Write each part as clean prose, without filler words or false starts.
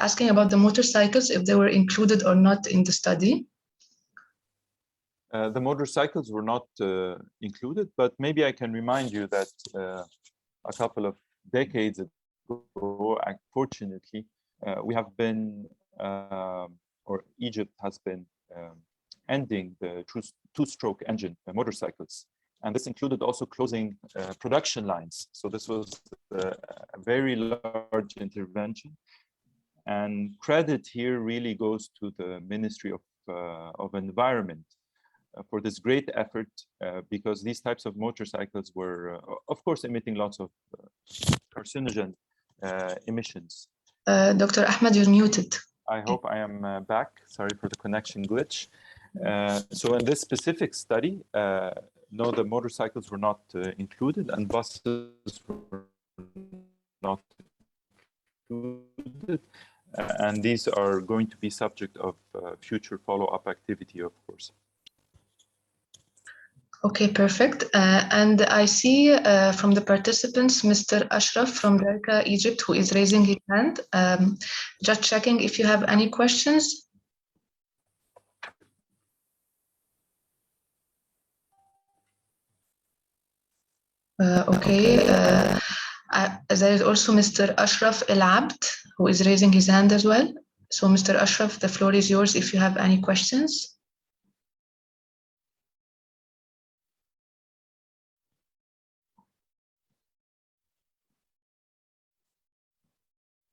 asking about the motorcycles, if they were included or not in the study. The motorcycles were not included, but maybe I can remind you that a couple of decades ago, unfortunately, we have been, or Egypt has been ending the two-stroke engine motorcycles. And this included also closing production lines. So this was a very large intervention. And credit here really goes to the Ministry of Environment for this great effort, because these types of motorcycles were, of course, emitting lots of carcinogen emissions. Dr. Ahmed, you're muted. I hope I am back. Sorry for the connection glitch. So in this specific study, no, the motorcycles were not included, and buses were not included. And these are going to be subject of future follow-up activity, of course. Okay, perfect. And I see from the participants, Mr. Ashraf from Derka, Egypt, who is raising his hand. Just checking if you have any questions. Okay. There is also Mr. Ashraf El Abd, who is raising his hand as well. So, Mr. Ashraf, the floor is yours if you have any questions.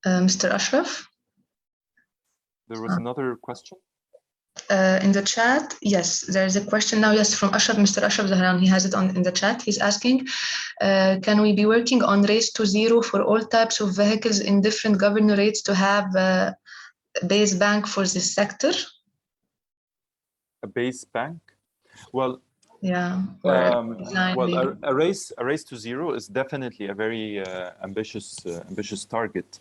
Mr. Ashraf? There was another question? In the chat, yes, there is a question now, yes, from Ashraf, Mr. Ashraf Zahran. He has it in the chat. He's asking, can we be working on race to zero for all types of vehicles in different governorates to have a base bank for this sector? A base bank? Well, yeah. Well, a race to zero is definitely a very ambitious target.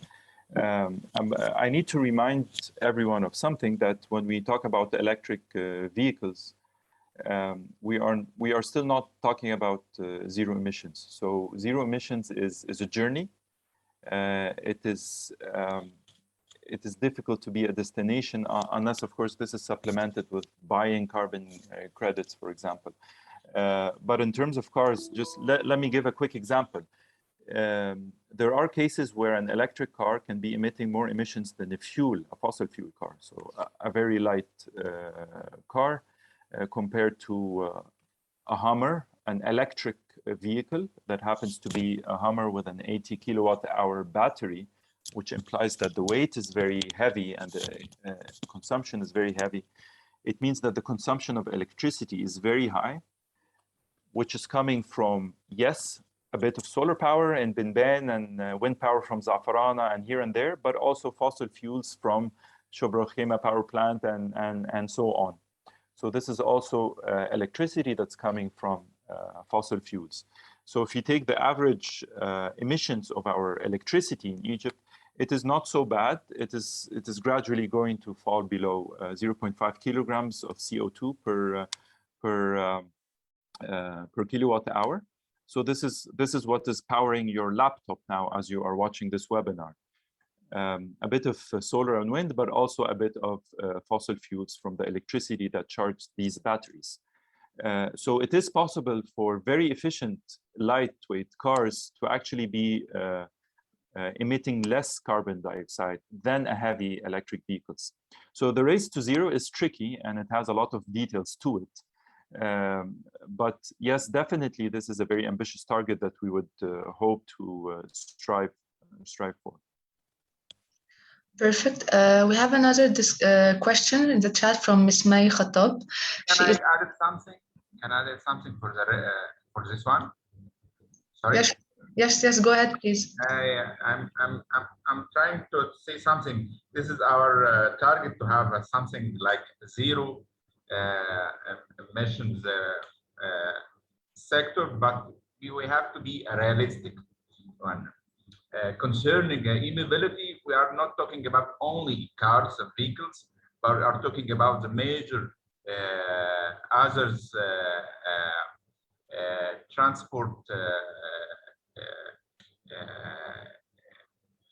I need to remind everyone of something, that when we talk about electric vehicles, we are still not talking about zero emissions. So zero emissions is a journey. It is difficult to be a destination unless, of course, this is supplemented with buying carbon credits, for example. But in terms of cars, just let me give a quick example. There are cases where an electric car can be emitting more emissions than a fossil fuel car. So a very light car compared to a Hummer, an electric vehicle that happens to be a Hummer with an 80 kilowatt hour battery, which implies that the weight is very heavy and the consumption is very heavy. It means that the consumption of electricity is very high, which is coming from, yes, a bit of solar power in Binban and wind power from Za'farana and here and there, but also fossil fuels from Shobra Khema power plant and so on. So this is also electricity that's coming from fossil fuels. So if you take the average emissions of our electricity in Egypt, it is not so bad. It is gradually going to fall below 0.5 kilograms of CO2 per kilowatt hour. So this is what is powering your laptop now as you are watching this webinar. A bit of solar and wind, but also a bit of fossil fuels from the electricity that charge these batteries. So it is possible for very efficient, lightweight cars to actually be emitting less carbon dioxide than a heavy electric vehicles. So the race to zero is tricky and it has a lot of details to it. But yes, definitely this is a very ambitious target that we would hope to strive for. Perfect. We have another question in the chat from Ms. May Khattab. Can I add something? Can I add something for this one? Sorry. Yes. Go ahead, please. I'm trying to say something. This is our target to have something like zero emissions sector, but we have to be a realistic one. Concerning e-mobility, we are not talking about only cars and vehicles, but we are talking about the major others transport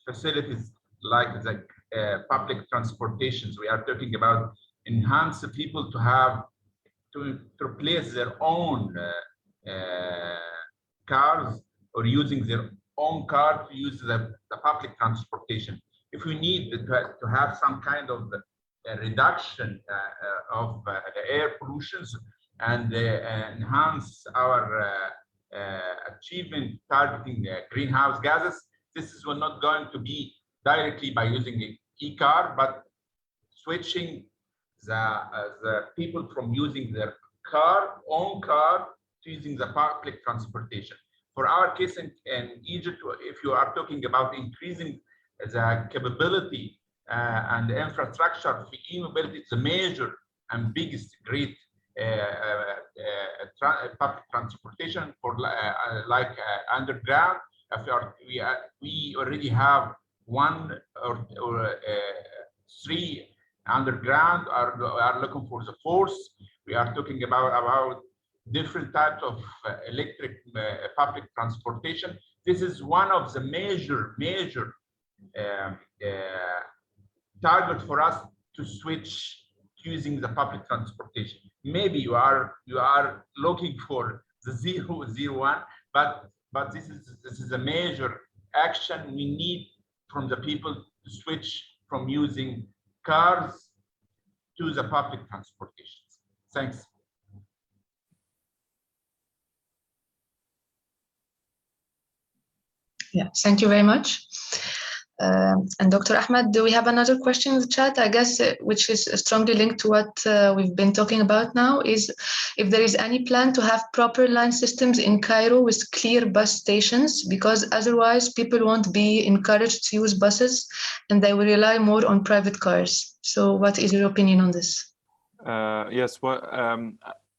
facilities like the public transportations. We are talking about enhance the people to have to replace their own cars or using their own car to use the public transportation. If we need to have some kind of reduction of the air pollutions and enhance our achievement targeting greenhouse gases, this is not going to be directly by using an e-car, but switching the people from using their own car to using the public transportation. For our case in Egypt, if you are talking about increasing the capability and the infrastructure for e-mobility, it's a major and biggest great public transportation for like underground. We already have one or three underground, are looking for the fourth. We are talking about different types of electric public transportation. This is one of the major target for us to switch to using the public transportation. Maybe you are looking for the 001, but this is a major action we need from the people to switch from using cars to the public transportation. Thanks. Yeah, thank you very much. And Dr. Ahmed, do we have another question in the chat? I guess which is strongly linked to what we've been talking about now, is if there is any plan to have proper line systems in Cairo with clear bus stations, because otherwise people won't be encouraged to use buses and they will rely more on private cars. So what is your opinion on this? Yes, well,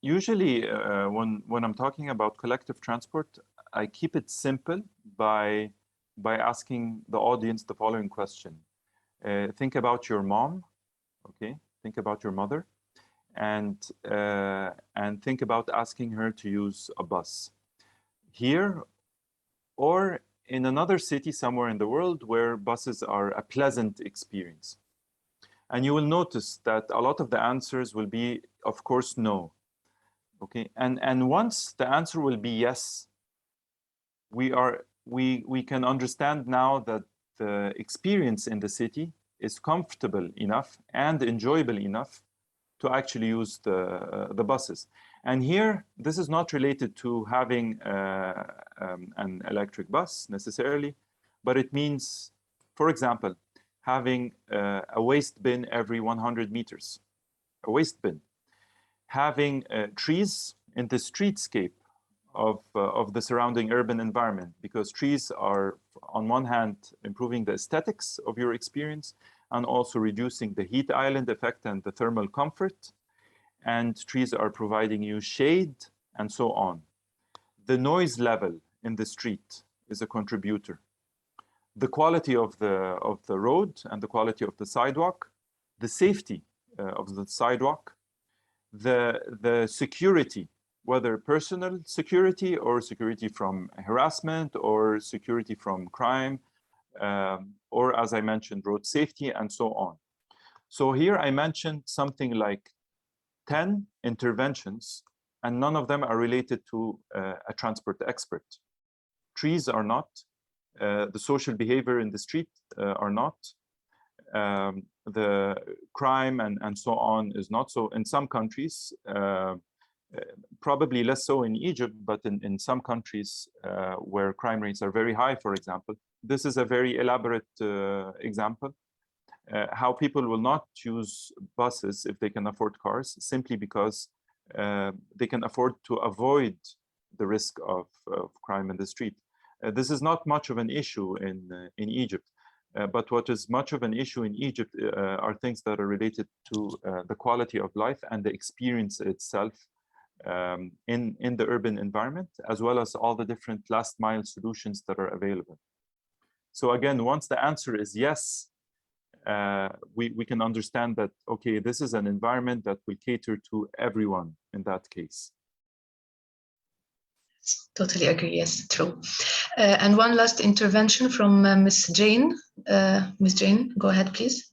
usually when I'm talking about collective transport, I keep it simple by asking the audience the following question. Think about your mom, okay? Think about your mother, and think about asking her to use a bus here or in another city somewhere in the world where buses are a pleasant experience. And you will notice that a lot of the answers will be, of course, no. Okay, and once the answer will be yes, we can understand now that the experience in the city is comfortable enough and enjoyable enough to actually use the buses. And here, this is not related to having an electric bus necessarily, but it means, for example, having a waste bin every 100 meters, a waste bin, having trees in the streetscape of the surrounding urban environment, because trees are, on one hand, improving the aesthetics of your experience and also reducing the heat island effect and the thermal comfort. And trees are providing you shade and so on. The noise level in the street is a contributor. The quality of the road and the quality of the sidewalk, the safety of the sidewalk, the security, whether personal security or security from harassment or security from crime, or as I mentioned, road safety and so on. So here I mentioned something like 10 interventions, and none of them are related to a transport expert. Trees are not, the social behavior in the street are not, the crime and so on is not. So in some countries, probably less so in Egypt, but in some countries where crime rates are very high, for example, this is a very elaborate example. How people will not choose buses if they can afford cars, simply because they can afford to avoid the risk of crime in the street. This is not much of an issue in Egypt, but what is much of an issue in Egypt are things that are related to the quality of life and the experience itself in the urban environment, as well as all the different last mile solutions that are available. So again, once the answer is yes, we can understand that, okay, this is an environment that will cater to everyone in that case. Totally agree. Yes, true. And one last intervention from Ms. Jane. Ms. Jane, go ahead, please.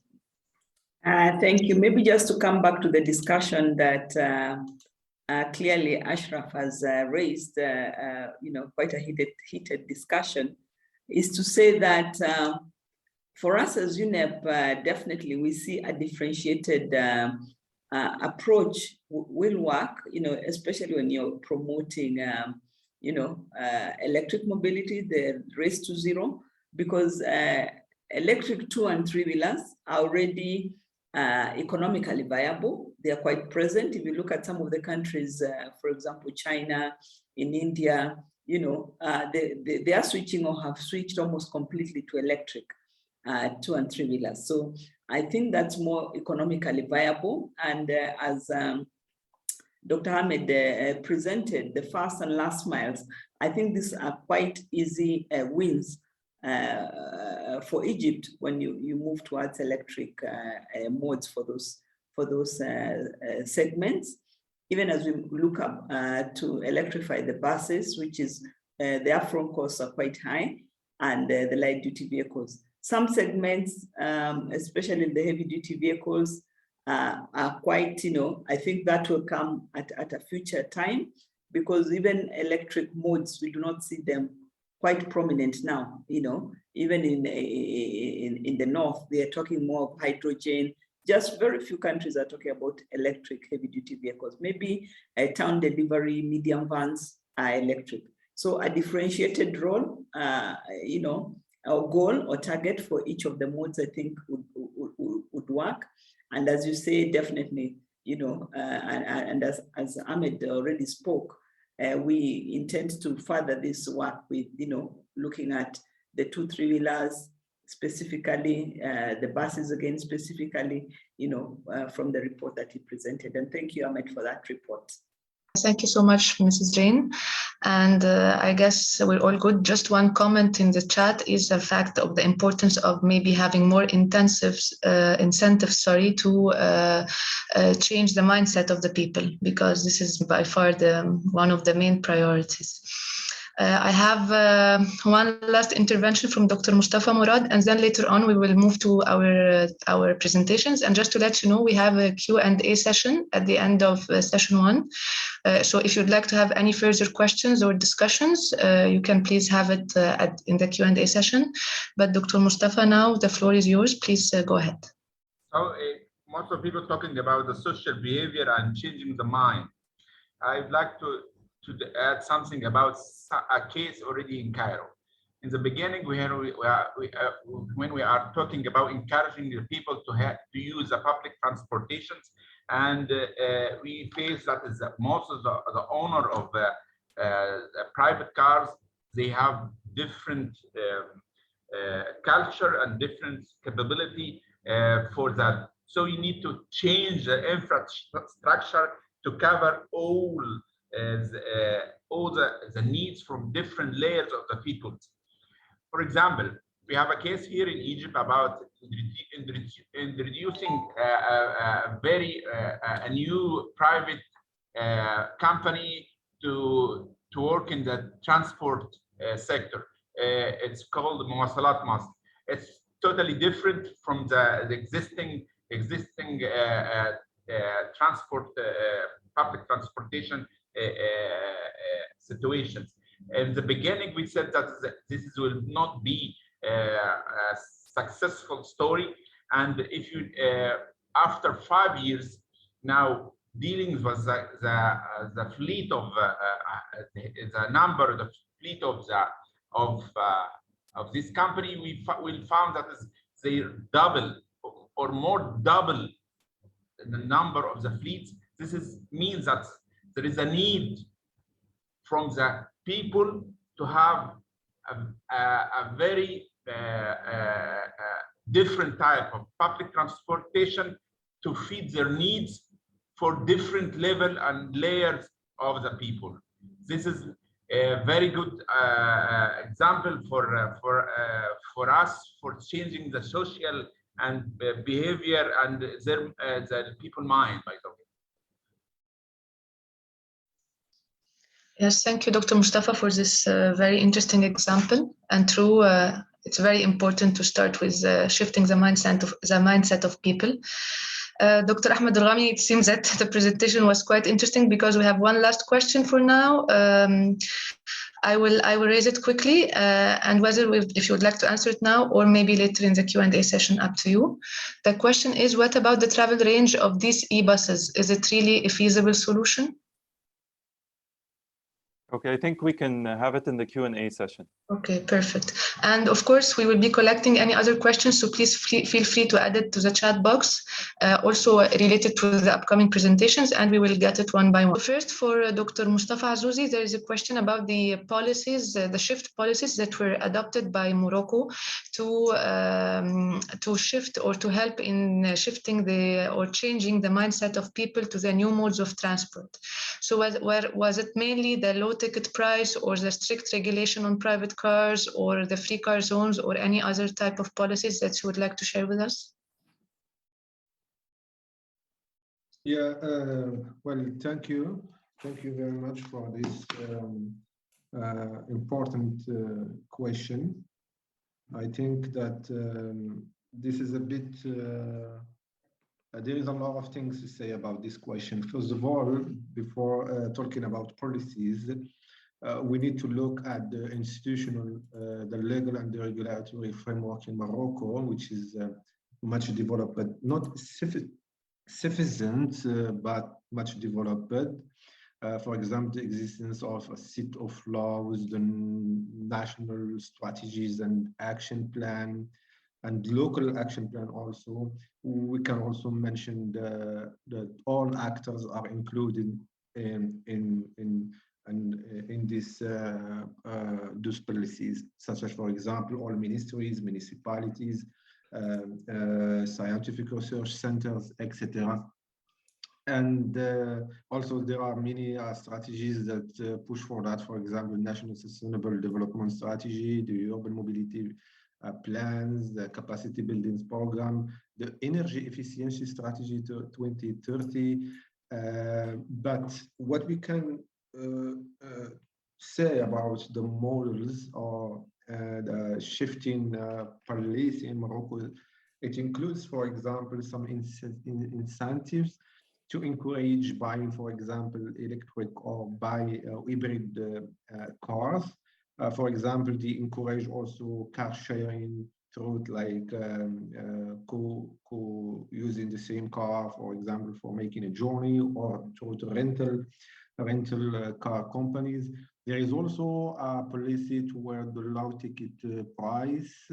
Thank you. Maybe just to come back to the discussion that clearly Ashraf has raised, quite a heated discussion, is to say that for us as UNEP, definitely we see a differentiated approach will work, especially when you're promoting, electric mobility, the race to zero, because electric 2 and 3 wheelers are already economically viable. They are quite present. If you look at some of the countries, for example, China, in India, they are switching or have switched almost completely to electric 2 and 3 wheelers. So I think that's more economically viable. And as Dr. Ahmed presented, the first and last miles, I think these are quite easy wins for Egypt when you move towards electric modes for those segments. Even as we look up to electrify the buses, which is the upfront costs are quite high, and the light duty vehicles. Some segments, especially the heavy duty vehicles, are quite, I think that will come at a future time, because even electric modes, we do not see them quite prominent now. Even in the north, they are talking more of hydrogen. Just very few countries are talking about electric heavy duty vehicles. Maybe town delivery, medium vans are electric. So a differentiated role, our goal or target for each of the modes, I think would work. And as you say, definitely, and as Ahmed already spoke, we intend to further this work with, looking at the 2, 3 wheelers specifically, the buses again specifically, from the report that he presented. And thank you, Ahmed, for that report. Thank you so much, Mrs. Jane. And I guess we're all good. Just one comment in the chat is the fact of the importance of maybe having more incentives to change the mindset of the people, because this is by far one of the main priorities. I have one last intervention from Dr. Mustafa Murad, and then later on we will move to our presentations. And just to let you know, we have a Q&A session at the end of session 1. So if you'd like to have any further questions or discussions, you can please have it in the Q&A session. But Dr. Mustafa, now the floor is yours. Please go ahead. So most of people talking about the social behavior and changing the mind. I'd like to add something about a case already in Cairo. In the beginning, when we are talking about encouraging the people to use the public transportations, and we face that is most of the owner of private cars, they have different culture and different capability for that. So you need to change the infrastructure to cover all the needs from different layers of the people. For example, we have a case here in Egypt about introducing a new private company to work in the transport sector. It's called Muwasalat Masr. It's totally different from the existing public transportation situations. In the beginning, we said that this will not be a successful story, and if you after 5 years now dealing with the fleet of the fleet of this company, we found that they double or more double the number of the fleets. This means that there is a need from the people to have a very different type of public transportation to feed their needs for different level and layers of the people. This is a very good example for us for changing the social and behavior and the people mind, by the way. Yes, thank you, Dr. Mustafa, for this very interesting example. And true, it's very important to start with shifting the mindset of people. Dr. Ahmed Al-Ghami, it seems that the presentation was quite interesting because we have one last question for now. I will raise it quickly, and whether if you would like to answer it now or maybe later in the Q&A session, up to you. The question is, what about the travel range of these e-buses? Is it really a feasible solution? Okay, I think we can have it in the Q&A session. Okay, perfect. And of course, we will be collecting any other questions, so please feel free to add it to the chat box, also related to the upcoming presentations, and we will get it one by one. First, for Dr. Mustafa Azouzi, there is a question about the policies, the shift policies that were adopted by Morocco to shift or to help in shifting or changing the mindset of people to the new modes of transport. So was it mainly the low ticket price or the strict regulation on private cars or the free car zones or any other type of policies that you would like to share with us? Yeah, well, thank you. Thank you very much for this important question. I think that this is a bit, there is a lot of things to say about this question. First of all, before talking about policies, we need to look at the institutional, the legal and the regulatory framework in Morocco, which is much developed, but not sufficient, but much developed. For example, the existence of a set of laws, the national strategies and action plan, and local action plan also. We can also mention that all actors are included in this those policies, such as, for example, all ministries, municipalities, scientific research centers, etc. And also there are many strategies that push for that. For example, National Sustainable Development Strategy, the urban mobility plans, the capacity building program, the energy efficiency strategy to 2030. But what we can say about the models or the shifting policy in Morocco, it includes, for example, some incentives to encourage buying, for example, electric or hybrid cars. For example, they encourage also car sharing through like using the same car, for example, for making a journey, or through rental car companies. There is also a policy toward the low ticket price.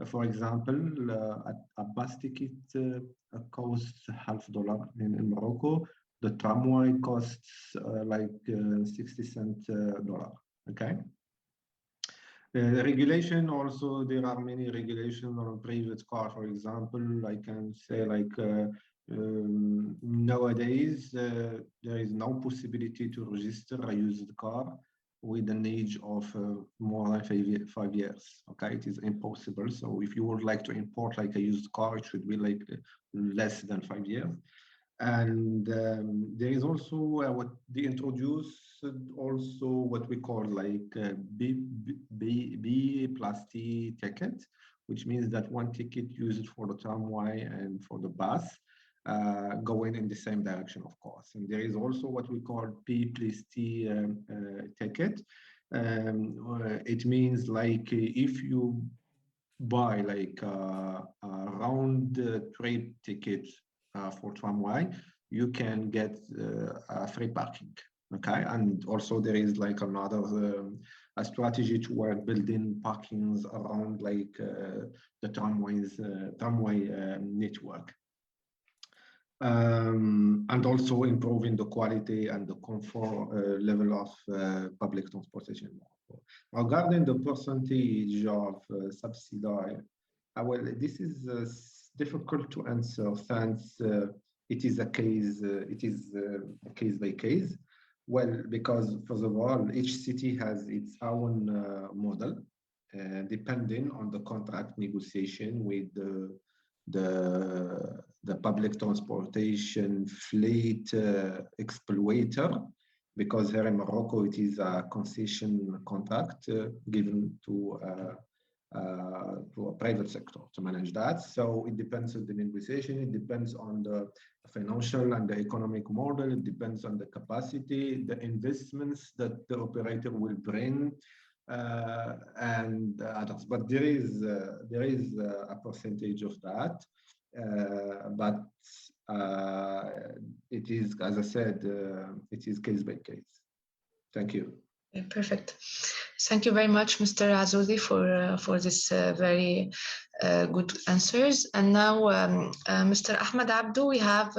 For example, a bus ticket costs $50 in Morocco. The tramway costs like 60 cents. Okay. Regulation also, there are many regulations on private car. For example, I can say like nowadays there is no possibility to register a used car with an age of more than 5 years. Okay, it is impossible. So if you would like to import like a used car, it should be like less than 5 years. And there is also what they introduced also what we call like B plus T ticket, which means that one ticket used for the tramway and for the bus going in the same direction, of course. And there is also what we call P plus T ticket. It means like if you buy like a round trip ticket for tramway, you can get a free parking. Okay, and also there is like another a strategy toward building parkings around like the tramway network. And also improving the quality and the comfort level of public transportation. Regarding the percentage of subsidized, well, this is difficult to answer since it is a case by case. Well, because first of all, each city has its own model, depending on the contract negotiation with the public transportation fleet exploiter. because here in Morocco, it is a concession contract given to a private sector to manage that. So it depends on the negotiation, it depends on the financial and the economic model, it depends on the capacity, the investments that the operator will bring, and others. But there is a percentage of that, but it is, as I said, it is case by case. Thank you. Perfect. Thank you very much, Mr. Azouzi, for this very good answers. And now, Mr. Ahmed Abdou, we have,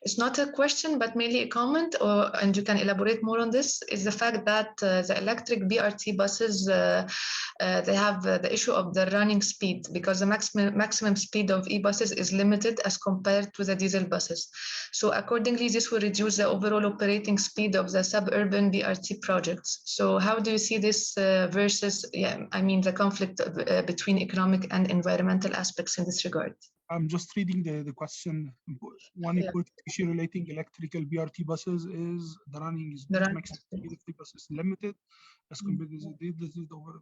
it's not a question, but mainly a comment, and you can elaborate more on this, is the fact that the electric BRT buses, they have the issue of the running speed, because the maximum speed of e-buses is limited as compared to the diesel buses. So accordingly, this will reduce the overall operating speed of the suburban BRT projects. So how do you see this versus, the conflict between economic and environmental aspects in this regard? I'm just reading the question. One important issue relating electrical BRT buses is the running speed. Maximum speed of the bus is limited as compared to the overall.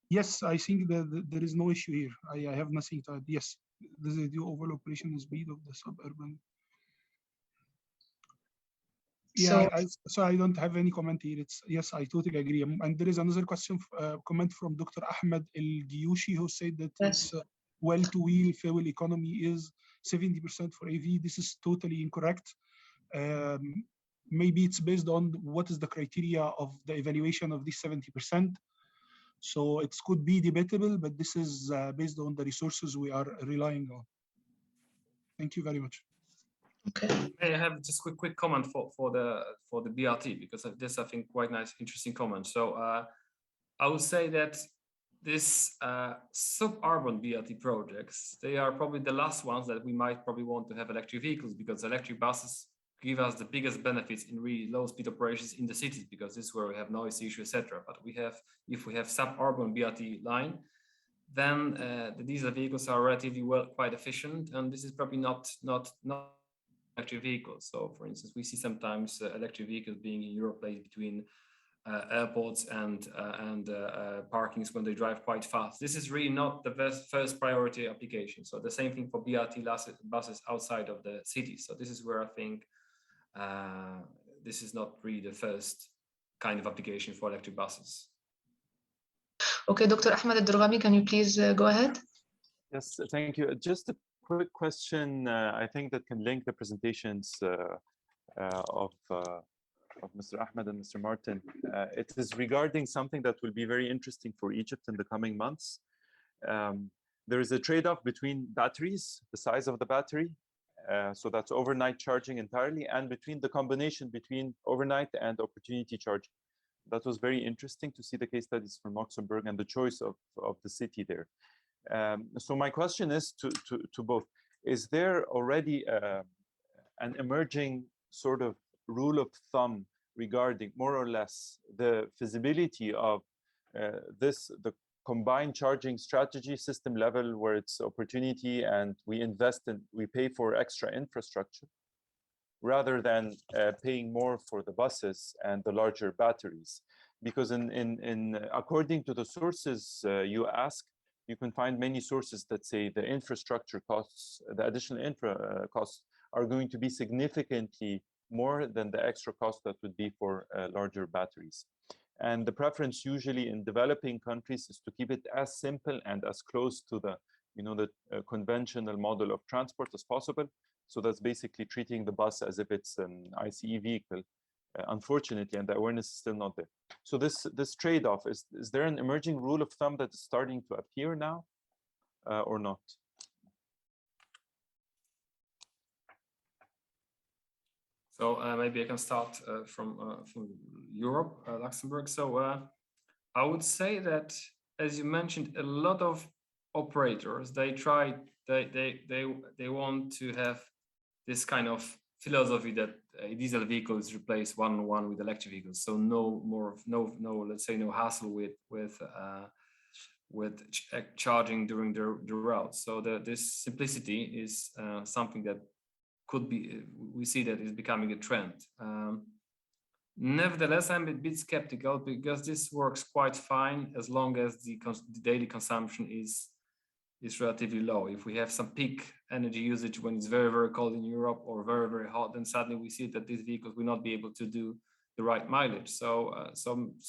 Yes, I think that there is no issue here. I have nothing to add. Yes, the overall operation speed of the suburban. Yeah, so I don't have any comment here. It's yes, I totally agree. And there is another question, comment from Dr. Ahmed El Giyushi, who said that it's well-to-wheel fuel economy is 70% for AV. This is totally incorrect. Maybe it's based on what is the criteria of the evaluation of this 70%. So it could be debatable, but this is based on the resources we are relying on. Thank you very much. Okay. May I have just quick comment for the BRT, because of this, I think, quite nice, interesting comment. So I would say that this suburban BRT projects, they are probably the last ones that we might probably want to have electric vehicles, because electric buses give us the biggest benefits in really low speed operations in the cities, because this is where we have noise issue, etc. But if we have suburban BRT line, then the diesel vehicles are relatively quite efficient, and this is probably not electric vehicles. So for instance, we see sometimes electric vehicles being in Europe placed between airports and parkings when they drive quite fast. This is really not the first priority application. So the same thing for BRT buses outside of the cities. So this is where I think this is not really the first kind of application for electric buses. Okay, Dr. Ahmed Al-Durghami, can you please go ahead? Yes, thank you. Just a quick question, I think that can link the presentations of Mr. Ahmed and Mr. Martin. It is regarding something that will be very interesting for Egypt in the coming months. There is a trade-off between batteries, the size of the battery, so that's overnight charging entirely, and between the combination between overnight and opportunity charging. That was very interesting to see the case studies from Luxembourg and the choice of the city there. So my question is to both: is there already an emerging sort of rule of thumb regarding more or less the feasibility of the combined charging strategy system level, where it's opportunity and we invest in, we pay for extra infrastructure rather than paying more for the buses and the larger batteries? Because according to the sources you ask, you can find many sources that say the infrastructure costs, the additional infra costs are going to be significantly more than the extra cost that would be for larger batteries. And the preference usually in developing countries is to keep it as simple and as close to the, the conventional model of transport as possible. So that's basically treating the bus as if it's an ICE vehicle, unfortunately, and the awareness is still not there. So this trade-off, is there an emerging rule of thumb that is starting to appear now or not? So maybe I can start from Europe, Luxembourg. So I would say that, as you mentioned, a lot of operators, they want to have this kind of philosophy that diesel vehicles replace one-on-one with electric vehicles. So let's say no hassle with charging during the route. So this simplicity is something that could be, we see that is becoming a trend. Nevertheless, I'm a bit skeptical because this works quite fine as long as the daily consumption is relatively low. If we have some peak energy usage when it's very, very cold in Europe or very, very hot, then suddenly we see that these vehicles will not be able to do the right mileage. So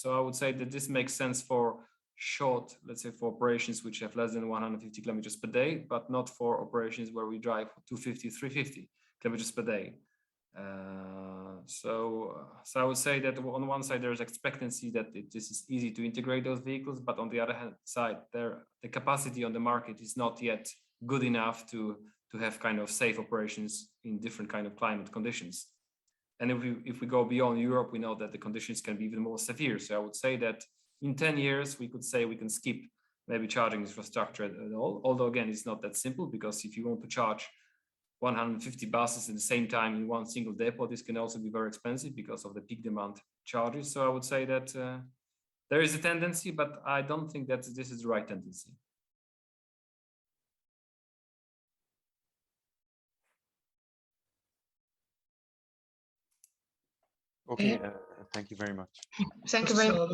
I would say that this makes sense for short, let's say for operations which have less than 150 kilometers per day, but not for operations where we drive 250, 350 kilometers per day. So I would say that on one side there's expectancy that this is easy to integrate those vehicles, but on the other hand side, the capacity on the market is not yet good enough to have kind of safe operations in different kind of climate conditions. And if we go beyond Europe, we know that the conditions can be even more severe. So I would say that in 10 years, we could say we can skip maybe charging infrastructure at all. Although again, it's not that simple, because if you want to charge 150 buses at the same time in one single depot, this can also be very expensive because of the peak demand charges. So I would say that there is a tendency, but I don't think that this is the right tendency. Okay, thank you very much. Thank you very much.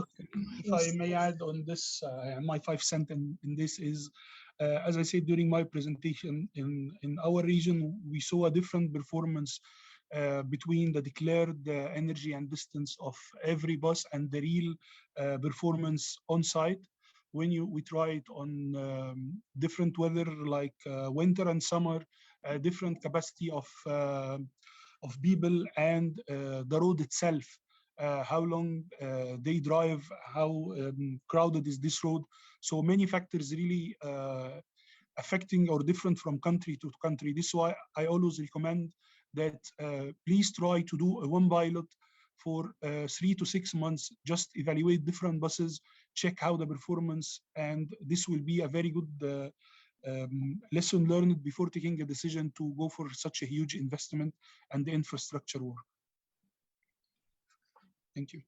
If I may add on this, my 5 cents in this is, as I said during my presentation, in our region, we saw a different performance between the declared energy and distance of every bus and the real performance on site. When we try it on different weather like winter and summer, different capacity of people and the road itself, how long they drive, how crowded is this road. So many factors really affecting or different from country to country. This is why I always recommend that please try to do a one pilot for 3 to 6 months, just evaluate different buses, check how the performance, and this will be a very good lesson learned before taking a decision to go for such a huge investment and the infrastructure work. Thank you.